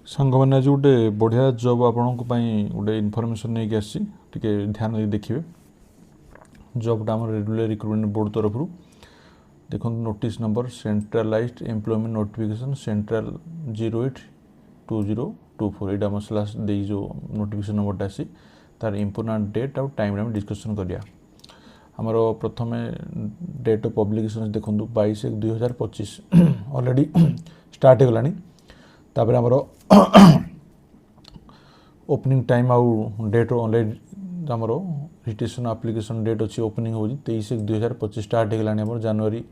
सांगने आज गोटे बढ़िया जॉब आपण गोटे इनफॉरमेशन नहीं आसी ध्यान दे देखिए जॉबटा आम रेगुलर रिक्रुटमेंट बोर्ड तरफ देखो notice number centralised employment notification central 082024 यहाँ आम स्लाश दे जो नोटिफिकेशन नंबरटा आसी तार इम्पोर्टाट डेट आउ टाइम आम डिस्कसन करिया आमर प्रथम डेट ऑफ पब्लिकेशन देखो 22/1/2025 ऑलरेडी स्टार्ट हो गलानी तापर आमर ओपनिंग टाइम आउ डेट ऑनलाइन आमर रजिस्ट्रेशन एप्लिकेशन डेट अच्छी ओपनिंग हो 23/1/2025 स्टार्ट हो गलानी जनवरी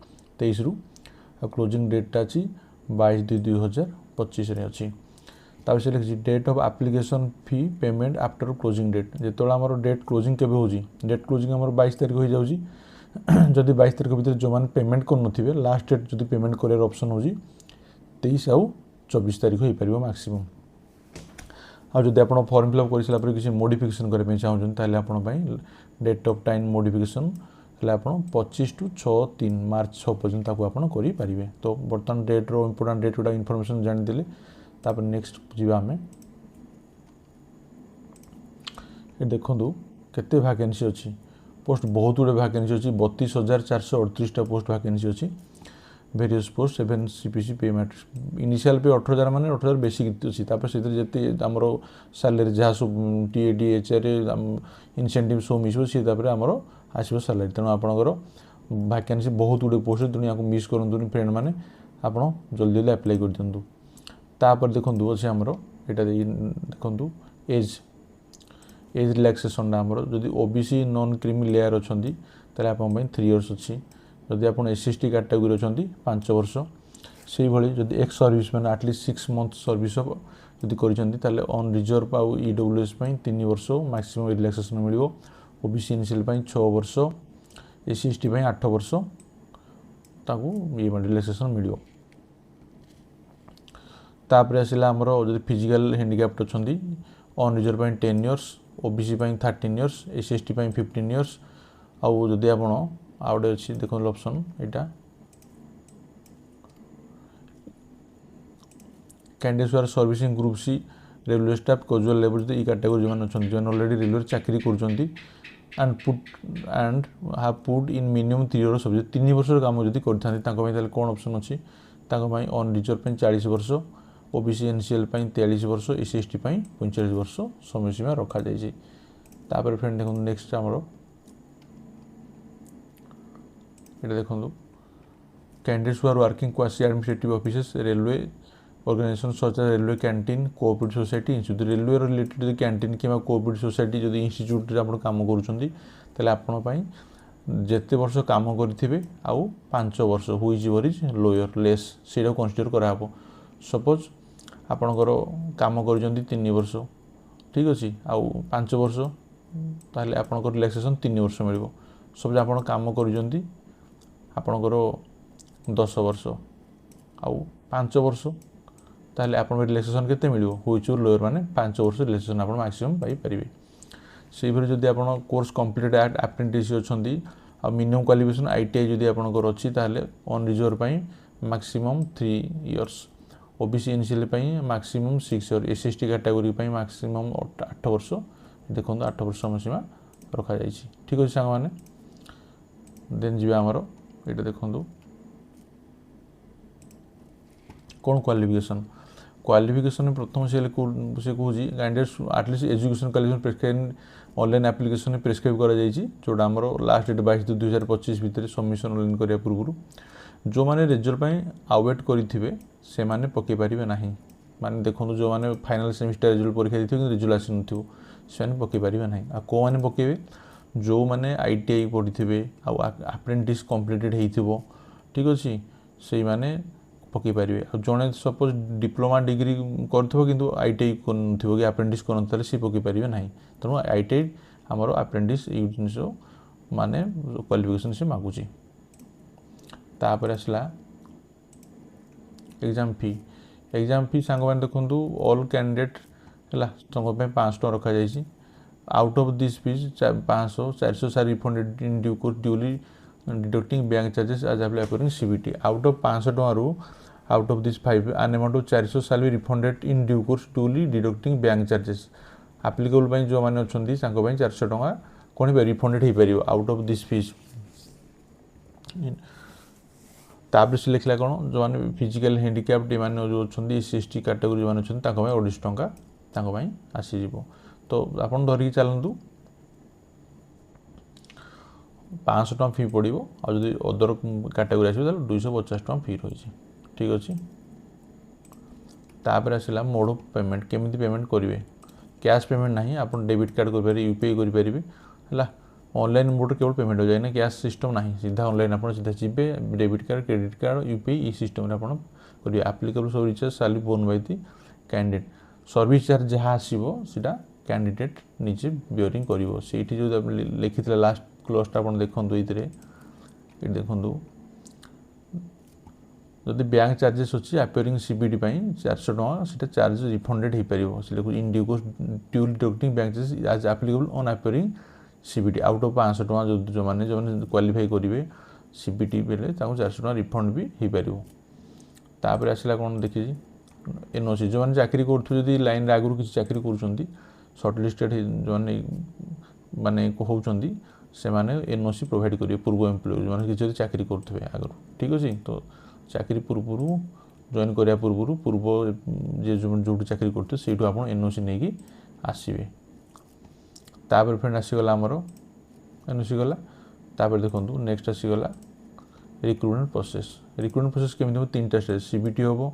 23 रु क्लोजिंग डेटा अच्छी 22/2/2025 अच्छी तापर से लिखी date of application fee payment after closing date जो आमर डेट क्लोजिंग केबे हो डेट क्लोजिंग आमर 22 तारीख हो जाऊँगी जदि 22 तारीख भीतर जो मैंने पेमेंट कर लास्ट डेट जो पेमेंट कर ऑप्शन हो 23 आउ 24 तारीख हो पार मैक्सिमम आदि आप फॉर्म फिलअप कर सारापर किसी मोडिफिकेशन करने चाहते आप डेट ऑफ टाइम मोडिफिकेशन आप 25 टू 6 मार्च 6 पर्यटन करें तो बर्तमान डेट रो इम्पोर्टाट डेट गुड़ा इनफॉरमेशन जानीदे तापर नेक्स्ट जीवा आम देखूँ केते वैकेंसी अच्छी पोस्ट बहुत गुड़े वैकेंसी अच्छी 32,438 पोस्ट वैकेंसी अच्छी वेरियस पोस्ट 7 CPC पे मैट्रिक्स इनिशियल पे 18,000 माने 18,000 बेसिक अच्छी तापर से जिते आमर सैलरी जहाँ सब टीएडी एचआर इनसेंटिव सब मिस सी आमर आसो सैलरी तेणु आपंकर वैकेंसी बहुत गुड़े पोस्ट तेणु यहाँ मिस करूँ फ्रेंड मैंने आप जल्दी जल्दी अप्लाई कर दिंतु तापर देखो अच्छे आमर यहाँ देखूँ एज रिलैक्सेशन आमर जदि ओबीसी नॉन क्रीमी लेयर अच्छा ताले आप 3 इयर्स अच्छी जदि आप SC/ST कैटेगरी अच्छा 5 वर्ष से भाई जदि एक्स सर्विस मैंने एटलिस्ट 6 मंथ सर्विस जदि कर ऑन रिजर्व आउ EWS 3 वर्ष मैक्सिमम रिलैक्सेशन मिल ओबीसी इनिशियल 6 वर्ष SC/ST 8 वर्ष ये रिलैक्सेशन मिल तापर आसला आमर जदि फिजिकल हैंडिकैप्ड अच्छा on reserve 10 years OBC 13 years SC/ST 15 years आउ जदि आप आउटे अच्छी देखो ऑप्शन यहाँ candidates are servicing group C railway staff casual labour जो कैटेगरी जो मैंने जो ऑलरेडी रेलवे चाकरी and have put in minimum 3 year service 3 वर्ष काम जब करते कौन ऑप्शन अच्छी ऑन रिजर्व 40 वर्ष ओबीसी एनसीएल 43 वर्ष SC/ST 45 वर्ष समय सीमा रखा जाइए तापर फ्रेंड देखो नेक्स्ट आमर ये देखो candidates who are working quasi administrative offices railway organisation such as railway canteen cooperative society institute railway related canteen कि कोऑपरेटिव सोसाइटी जब इंस्टीट्यूट काम कर जिते वर्ष काम करेंगे आउ 5 वर्ष whichever is lower less से कनसीडर कराब सपोज आपणकर काम कर 3 वर्ष ठीक अच्छे आउ 5 वर्ष ताहले आपणकर रिलैक्सेशन 3 वर्ष मिल सपोज आप काम कर आपणकर 10 वर्ष आउ 5 वर्ष ताहले आप रिलैक्सेशन केते मिल हुईच लोअर माने 5 वर्ष रिलैक्सेशन आप मैक्सिमम पाइपर से जदि आप कोर्स कंप्लीट एप्रेंटिस अच्छा आ मिनिमम क्वालिफिकेशन ITI जदि आपंकर अच्छी ताहले on reserve maximum 3 years OBC initial maximum 6 year SC/ST category maximum 8 वर्ष देखो 8 वर्ष समय सीमा रखा जाइए ठीक अच्छे सांग मैंने देन जी आमर ये देखो कौन क्वालिफिकेशन प्रथम से कहूँ candidates at least education qualification prescribe online application prescribe कर जोटा आमर लास्ट डेट 22/2/2025 भितर सबमिशन ऑनलाइन करने पूर्व जो मैंने रिजल्ट आवेट करेंगे से मैंने पकई पारे ना माने देखो जो मैंने फाइनल सेमिस्टर रिजल्ट परीक्षा देते रिजल्ट आसी न पकई पारे ना आ कौ मैंने पकेबे जो मैंने ITI पढ़ी थे आप्रेंटिस कंप्लीटेड हो ठीक अच्छे से मैंने पकई पारे जड़े सपोज डिप्लोमा डिग्री करूँ ITI कर आप्रेंटिस कर सी पकई पारे ना तेणु ITI आमर आप्रेंटिस ये जिन माने क्वालिफिकेशन से मागुची तापर आसला एग्जाम फी सांग मैंने देखूँ ऑल कैंडिडेट है 500 टका रखा जाइए आउट ऑफ दिस फीस 500 400 सार refunded in due course duly deducting bank charges as apply according CBT out of 500 टकर out of this 5 an amount of 400 shall be refunded in due course duly deducting bank charges applicable ପାଇଁ ଯେଉଁମାନେ ଅଛନ୍ତି ତାଙ୍କ ପାଇଁ 400 ଟଙ୍କା କ'ଣ ହେଇପାରିବ ରିଫଣ୍ଡେଡ଼ ହେଇପାରିବ ଆଉଟ୍ ଅଫ୍ ଦିସ୍ ଫିସ୍। ତାପରେ ସେ ଲେଖିଲା କ'ଣ ଯେଉଁମାନେ ଫିଜିକାଲି ହ୍ୟାଣ୍ଡିକ୍ୟାପ୍ଡ ଏମାନେ ଯେଉଁ ଅଛନ୍ତି SC/ST କାଟେଗୋରୀ ଯେଉଁମାନେ ଅଛନ୍ତି ତାଙ୍କ ପାଇଁ 250 ଟଙ୍କା ତାଙ୍କ ପାଇଁ ଆସିଯିବ। ତ ଆପଣ ଧରିକି ଚାଲନ୍ତୁ 500 ଟଙ୍କା ଫି ପଡ଼ିବ ଆଉ ଯଦି ଅଦର କାଟେଗୋରୀ ଆସିବ ତାହେଲେ 250 ଟଙ୍କା ଫି ରହିଛି ଠିକ୍ ଅଛି। ତାପରେ ଆସିଲା ମୋଡ଼ ଅଫ୍ ପେମେଣ୍ଟ କେମିତି ପେମେଣ୍ଟ କରିବେ କ୍ୟାସ୍ ପେମେଣ୍ଟ ନାହିଁ ଆପଣ ଡେବିଟ୍ କାର୍ଡ଼ କରିପାରିବେ UPI କରିପାରିବେ ହେଲା ऑनलाइन मोड केवल पेमेंट हो जाए कैश सिस्टम ना सीधा ऑनलाइन आप सीधा जीवे debit card credit card UPI ई सिस्टम करेंगे एप्लिकेबल सब रिचार्ज साली borne by the candidate service charge जहाँ आसो सीटा कैंडिडेट निजे बियरिंग कर जो लिखी लास्ट क्लोजटा आप देखूँ ये देखूँ जदि बैंक चार्जेस अच्छी अपियरिंग CBD 400 टका सीटा चार्ज रिफंडेड हो पार in due course duly deducting bank charges as applicable on appearing CBD out of 500 टका जो मैंने क्वालिफाई करेंगे CBD बेले 400 टका रिफंड भी हो पार। तापर आसला कौन देखिए NOC जो मैंने चाकरी कर लाइन आगुरी किसी चाकरी कर सर्ट लिस्टेड जो मैंने होती से NOC प्रोवाइड करेंगे पूर्व एम्प्लॉय जो मैंने किसी चाकरी करुवे आगु ठीक अच्छे तो चाकरी पूर्व जॉइन करा पूर्व जो चाकरी करते से आप NOC नहीं आसवे। तापर फ्रेंड आसीगला आमर NOC गला तापर देखो नेक्स्ट आसीगला रिक्रुटमेंट प्रोसेस केमी हम 3टा स्टेज CBT हम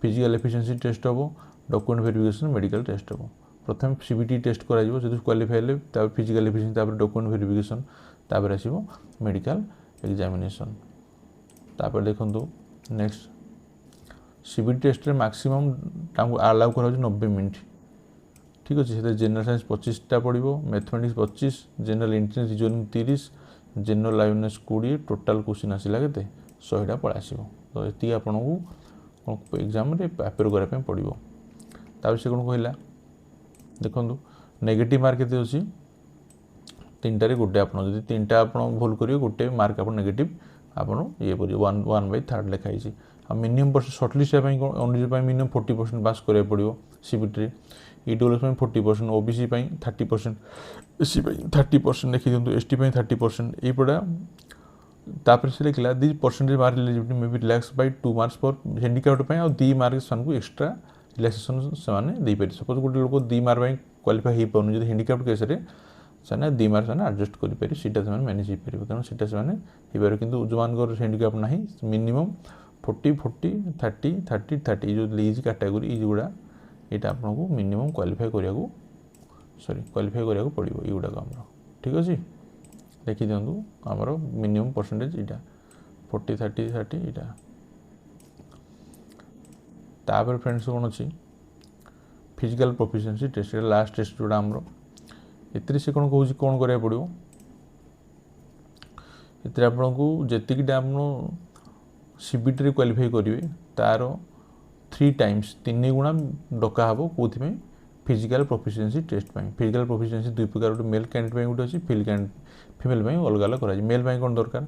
फिजिकल एफिशिएंसी टेस्ट हम डॉक्यूमेंट वेरिफिकेशन मेडिकल टेस्ट हम प्रथम CBT टेस्ट करा क्वालिफाई हेले फिजिकल एफिशिएंसी तापर डॉक्यूमेंट वेरिफिकेशन तापर आसीबो मेडिकल एग्जामिनेशन। तापर देखो नेक्स्ट CBT टेस्ट रे मैक्सिमम अलाउ करा 90 मिनट ठीक अच्छे से जनरल साइंस 25टा पड़ो mathematics 25 general intelligence reasoning 30 general awareness 20 total question आसला के 100टा पड़ा आसो तो ये आपको एग्जाम अपेयर करने पड़ो। तापर से कौन कहला देखो नेगेटिव मार्क के अच्छी 3टारे गोटे आप 3टा आप भूल करेंगे गोटे मार्क आप नेगेटिव आप ये करेंगे 1/3 लिखाई मिनिमम परसेंट सर्टलिस्ट मिनिमम 40% पास करा पड़ो CBT EWS 40% OBC 30% SC 30% देखी दिखाँ ST 30% यहीपड़ा तापर से लिखला this percentage mark eligibility may be relax by 2 marks for handicapped और 2 मार्क्स को एक्स्ट्रा रिलैक्सेशन से सपोज गोटे लोक 2 मार्क क्वालिफाई हो पाने जो हैंडिकैप्ड केस से 2 मार्क्स एडजस्ट करेंगे सीटा से मैनेज हो पार तेणु सीटा से कि जो मान हैंडिकैप्ड ना मिनिमम 40 40 30 30 30 जो लीज कैटेगोरी युवा यहाँ आपको मिनिमम क्वालिफाई करा पड़ो युवाक आम ठीक अच्छे देखी दिखाँ आमर मिनिमम परसेंटेज यहाँ 40 30 30 यहाँ तापर फ्रेंड्स कौन अच्छी physical proficiency test last test जोड़ा आमर ये से कौन कौन कौन करा पड़ो ये आपको जीटा आप CBT रे क्वालिफाई करेंगे तार 3 टाइम्स 3 गुणा डका हम कौन physical proficiency test physical proficiency 2 प्रकार गोटे मेल कैंडिडेट गोटे अच्छी फिमेल अलग अलग कर मेल कौन दरकार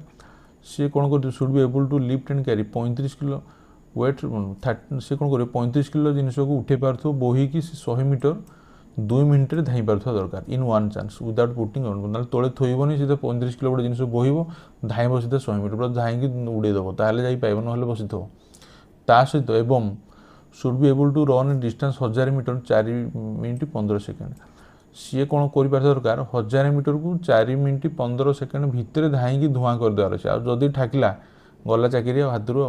सी कौन कर should be able to lift and carry 35 kilo weight से कौन कर 35 किलो जिनस को उठे पार्थ बोही कि 100 मीटर 2 मिनट धाई पार्थ दरकार इन 1 चांस विदाउट पुटिंग ना तले थोबनी सीधा 35 किलो गोटे जिनस बोहब धाइब सीधा 100 मीटर पूरा धाई उड़ेदेव ताल जा पाइब ना बसी थो ता सहित एवं should be able to run distance 1000 metre 4 minute 15 second सी कौन कर दरकार 1000 मीटर को 4 मिनट 15 सेकेंड भितर धाई धूआं करदेवार अच्छे आदि ठाकिला गला चाकरी हाथ रू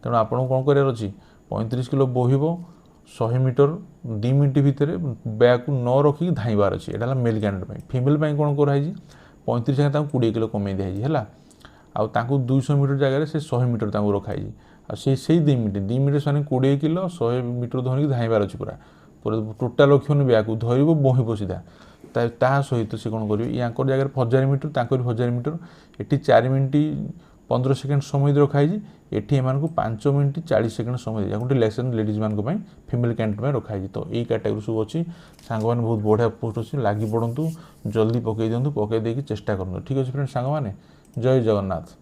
तेणु आपको कौन करार अच्छी 35 किलो बोहब 100 मीटर 2 मिनट भितर बैग को न रखिक धाइबार अच्छे यहाँ मेल कैंडिडेट फिमेल कौन कराई 35 जगह 20 किलो कमे दिखाई है 200 मीटर जगह से 100 मीटर रखाई से 2 मिनट से 20 किलो 100 मीटर धरिक धाइबार अच्छे पूरा पूरा टोटाल रखिए बैग को धरब बोहब सीधा ता सहित से कौन करेंगे या जगह 1000 मीटर 1000 मीटर ये 4 मिनट 15 सेकेंड समय रखाई ये एम को 5 मिनट 40 सेकेंड समय गोटे लेसन लेडीज मान फिमेल कैंडिडेट रखाई तो ये कैटेगरी सब अच्छी सांग मैंने बहुत बढ़िया पोस्ट अच्छी लगी पड़ू जल्दी पकई दिंतु पकई देकी चेष्टा करूँ ठीक अच्छे फ्रेंड सांग मैंने जय जगन्नाथ।